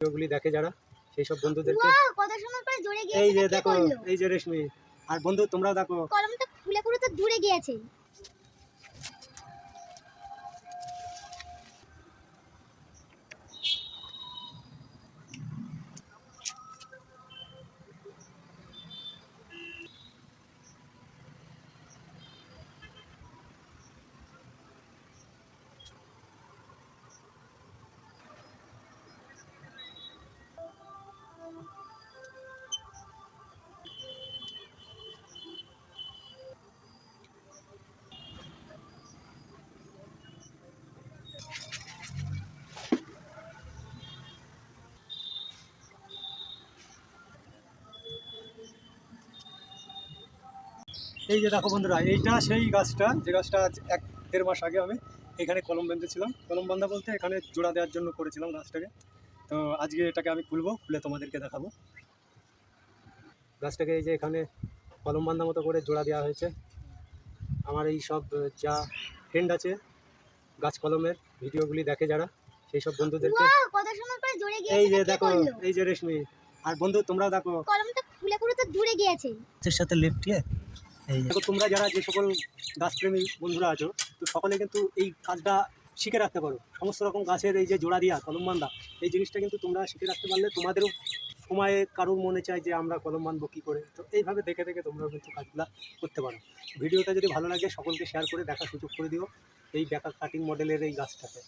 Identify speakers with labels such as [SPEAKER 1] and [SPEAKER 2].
[SPEAKER 1] ভিডিওগুলি দেখে যারা সেই সব বন্ধুদেরকে
[SPEAKER 2] কত সময় পরে জুড়ে গিয়েছে।
[SPEAKER 1] এই যে দেখো, এই যে রেশমি আর বন্ধু তোমরাও দেখো
[SPEAKER 2] কলমটা খুলে খুলে তো দূরে গিয়েছে।
[SPEAKER 1] এই যে দেখো বন্ধুরা, এইটা সেই গাছটা যে গাছটা আজ 1-1.5 মাস আগে আমি এখানে কলম বেঁধেছিলাম। কলম বাঁধা বলতে এখানে জোড়া দেওয়ার জন্য করেছিলাম গাছটাকে। তো আজকে এটাকে আমি খুলে তোমাদেরকে দেখাবো। গাছটাকে এই যে এখানে কলম বাঁধা মতো করে জোড়া দেওয়া হয়েছে। আমার এই সব যা ফ্রেন্ড আছে গাছ কলমের ভিডিওগুলি দেখে যারা সেই সব বন্ধুদেরকে
[SPEAKER 2] কত সময় পরে জুড়ে গিয়েছে।
[SPEAKER 1] এই যে দেখো, এই যে রেশমি আর বন্ধু তোমরাও দেখো
[SPEAKER 2] কলমটা খুলে খুলে তো দূরে গিয়েছে।
[SPEAKER 1] এর সাথে লেফটিয়ে এই দেখো, তোমরা যারা যে সকল গাছপ্রেমী বন্ধুরা আছো তো সকলে কিন্তু এই কাজটা শিখে রাখতে পারো। সমস্ত রকম গাছের এই যে জোড়া দিয়া কলম বান্ধা, এই জিনিসটা কিন্তু তোমরা শিখে রাখতে পারলে তোমাদেরও সময়ে কারোর মনে চায় যে আমরা কলম বাঁধবো কী করে। তো এইভাবে দেখে দেখে তোমরাও কিন্তু কাজগুলো করতে পারো। ভিডিওটা যদি ভালো লাগে সকলকে শেয়ার করে দেখার সুযোগ করে দিও এই বেকার কাটিং মডেলের এই গাছটাকে।